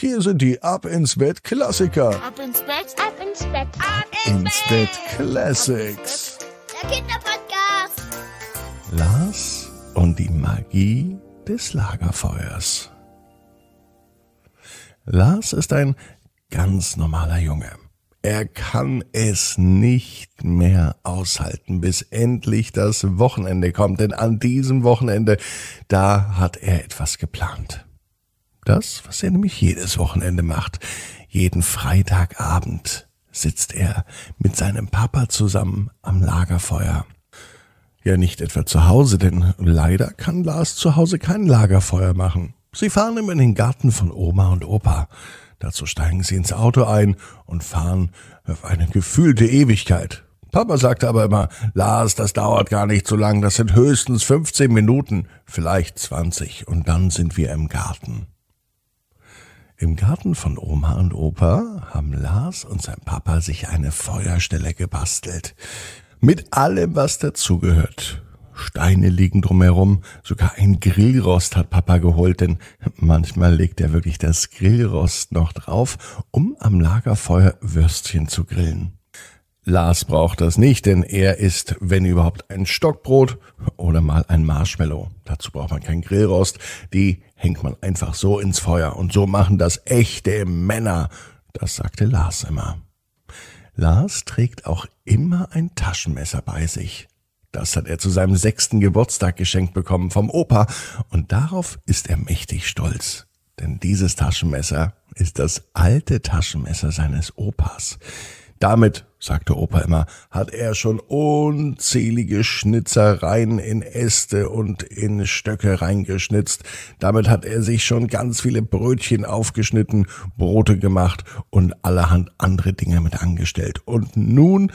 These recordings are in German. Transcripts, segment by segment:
Hier sind die Ab ins Bett Klassiker. Ab ins Bett, ab ins Bett, ab Ins Bett Classics. der Kinderpodcast. Lars und die Magie des Lagerfeuers. Lars ist ein ganz normaler Junge. Er kann es nicht mehr aushalten, bis endlich das Wochenende kommt. Denn an diesem Wochenende, da hat er etwas geplant. Das, was er nämlich jedes Wochenende macht. Jeden Freitagabend sitzt er mit seinem Papa zusammen am Lagerfeuer. Ja, nicht etwa zu Hause, denn leider kann Lars zu Hause kein Lagerfeuer machen. Sie fahren immer in den Garten von Oma und Opa. Dazu steigen sie ins Auto ein und fahren auf eine gefühlte Ewigkeit. Papa sagte aber immer, Lars, das dauert gar nicht so lang, das sind höchstens 15 Minuten, vielleicht 20 und dann sind wir im Garten. Im Garten von Oma und Opa haben Lars und sein Papa sich eine Feuerstelle gebastelt. Mit allem, was dazugehört. Steine liegen drumherum, sogar ein Grillrost hat Papa geholt, denn manchmal legt er wirklich das Grillrost noch drauf, um am Lagerfeuer Würstchen zu grillen. Lars braucht das nicht, denn er isst, wenn überhaupt, ein Stockbrot oder mal ein Marshmallow. Dazu braucht man kein Grillrost, die hängt man einfach so ins Feuer. Und so machen das echte Männer, das sagte Lars immer. Lars trägt auch immer ein Taschenmesser bei sich. Das hat er zu seinem 6. Geburtstag geschenkt bekommen vom Opa und darauf ist er mächtig stolz. Denn dieses Taschenmesser ist das alte Taschenmesser seines Opas. Damit, sagte Opa immer, hat er schon unzählige Schnitzereien in Äste und in Stöcke reingeschnitzt. Damit hat er sich schon ganz viele Brötchen aufgeschnitten, Brote gemacht und allerhand andere Dinge mit angestellt. Und nun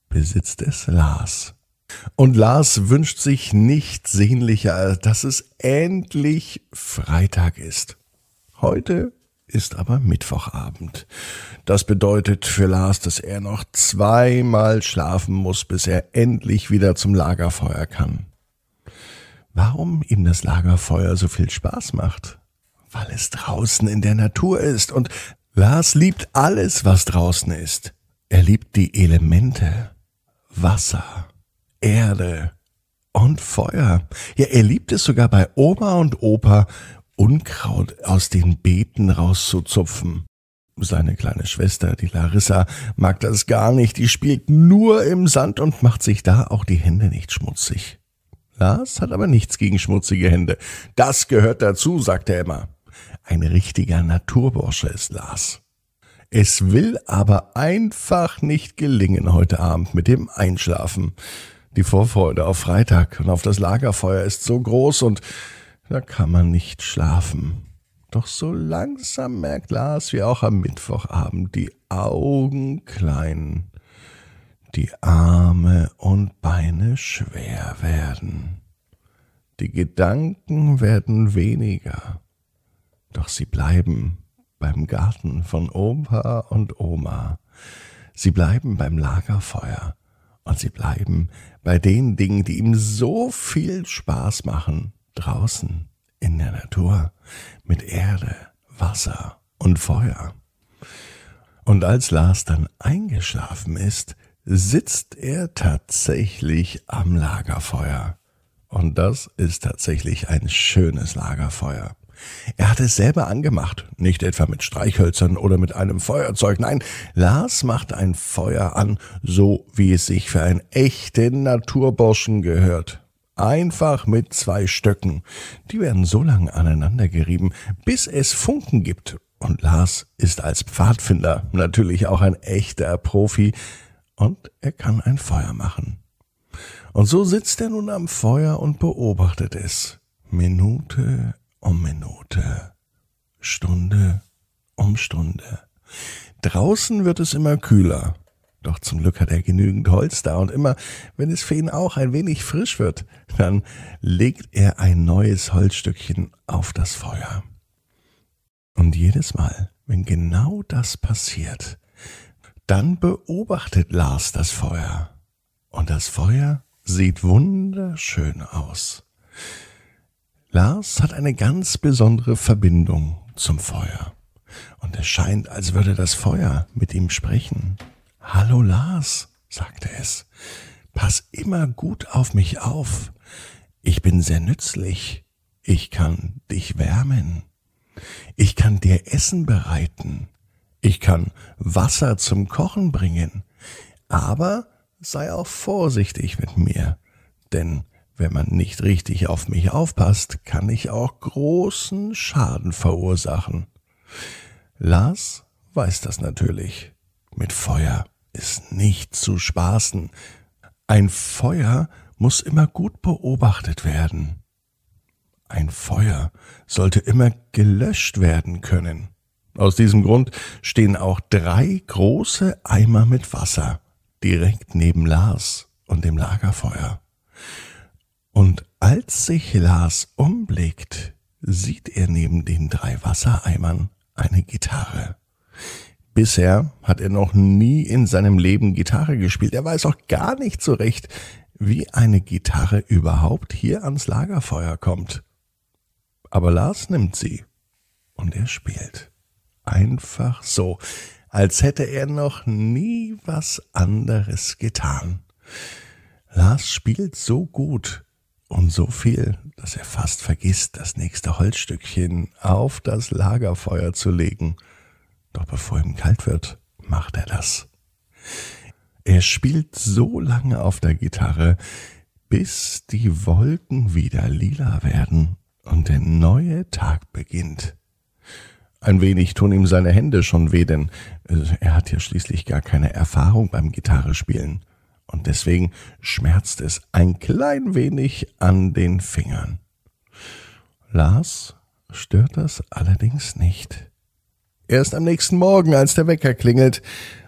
besitzt es Lars. Und Lars wünscht sich nichts sehnlicher, als dass es endlich Freitag ist. Heute ist aber Mittwochabend. Das bedeutet für Lars, dass er noch 2-mal schlafen muss, bis er endlich wieder zum Lagerfeuer kann. Warum ihm das Lagerfeuer so viel Spaß macht? Weil es draußen in der Natur ist und Lars liebt alles, was draußen ist. Er liebt die Elemente, Wasser, Erde und Feuer. Ja, er liebt es sogar bei Oma und Opa, Unkraut aus den Beeten rauszuzupfen. Seine kleine Schwester, die Larissa, mag das gar nicht. Die spielt nur im Sand und macht sich da auch die Hände nicht schmutzig. Lars hat aber nichts gegen schmutzige Hände. Das gehört dazu, sagt er immer. Ein richtiger Naturbursche ist Lars. Es will aber einfach nicht gelingen heute Abend mit dem Einschlafen. Die Vorfreude auf Freitag und auf das Lagerfeuer ist so groß und da kann man nicht schlafen. Doch so langsam merkt Lars, wie auch am Mittwochabend, die Augen klein, die Arme und Beine schwer werden. Die Gedanken werden weniger, doch sie bleiben beim Garten von Opa und Oma. Sie bleiben beim Lagerfeuer und sie bleiben bei den Dingen, die ihm so viel Spaß machen. Draußen in der Natur mit Erde, Wasser und Feuer. Und als Lars dann eingeschlafen ist, sitzt er tatsächlich am Lagerfeuer. Und das ist tatsächlich ein schönes Lagerfeuer. Er hat es selber angemacht, nicht etwa mit Streichhölzern oder mit einem Feuerzeug. Nein, Lars macht ein Feuer an, so wie es sich für einen echten Naturburschen gehört. Einfach mit 2 Stöcken. Die werden so lange aneinander gerieben, bis es Funken gibt. Und Lars ist als Pfadfinder natürlich auch ein echter Profi und er kann ein Feuer machen. Und so sitzt er nun am Feuer und beobachtet es. Minute um Minute, Stunde um Stunde. Draußen wird es immer kühler. Doch zum Glück hat er genügend Holz da und immer, wenn es für ihn auch ein wenig frisch wird, dann legt er ein neues Holzstückchen auf das Feuer. Und jedes Mal, wenn genau das passiert, dann beobachtet Lars das Feuer. Und das Feuer sieht wunderschön aus. Lars hat eine ganz besondere Verbindung zum Feuer. es scheint, als würde das Feuer mit ihm sprechen. »Hallo Lars«, sagte es, »pass immer gut auf mich auf. Ich bin sehr nützlich. Ich kann dich wärmen. Ich kann dir Essen bereiten. Ich kann Wasser zum Kochen bringen. Aber sei auch vorsichtig mit mir, denn wenn man nicht richtig auf mich aufpasst, kann ich auch großen Schaden verursachen.« Lars weiß das natürlich. Mit Feuer ist nicht zu spaßen. Ein Feuer muss immer gut beobachtet werden. Ein Feuer sollte immer gelöscht werden können. Aus diesem Grund stehen auch 3 große Eimer mit Wasser direkt neben Lars und dem Lagerfeuer. Und als sich Lars umblickt, sieht er neben den 3 Wassereimern eine Gitarre. Bisher hat er noch nie in seinem Leben Gitarre gespielt. Er weiß auch gar nicht so recht, wie eine Gitarre überhaupt hier ans Lagerfeuer kommt. Aber Lars nimmt sie und er spielt. Einfach so, als hätte er noch nie was anderes getan. Lars spielt so gut und so viel, dass er fast vergisst, das nächste Holzstückchen auf das Lagerfeuer zu legen. Doch bevor ihm kalt wird, macht er das. Er spielt so lange auf der Gitarre, bis die Wolken wieder lila werden und der neue Tag beginnt. Ein wenig tun ihm seine Hände schon weh, denn er hat ja schließlich gar keine Erfahrung beim Gitarrespielen. Und deswegen schmerzt es ein klein wenig an den Fingern. Lars stört das allerdings nicht. Erst am nächsten Morgen, als der Wecker klingelt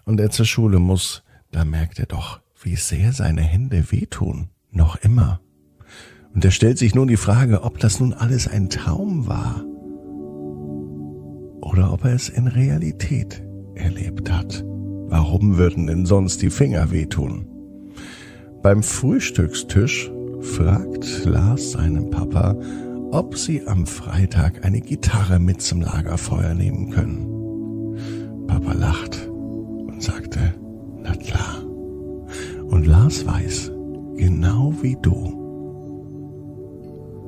und er zur Schule muss, da merkt er doch, wie sehr seine Hände wehtun. Noch immer. Und er stellt sich nun die Frage, ob das nun alles ein Traum war oder ob er es in Realität erlebt hat. Warum würden denn sonst die Finger wehtun? Beim Frühstückstisch fragt Lars seinen Papa, ob sie am Freitag eine Gitarre mit zum Lagerfeuer nehmen können. Papa lacht und sagte, na klar. Und Lars weiß, genau wie du,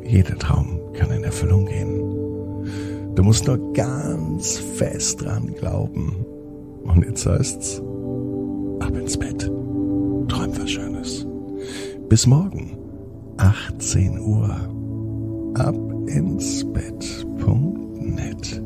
jeder Traum kann in Erfüllung gehen. Du musst nur ganz fest dran glauben. Und jetzt heißt's, ab ins Bett. Träum was Schönes. Bis morgen, 18 Uhr. Abinsbett.net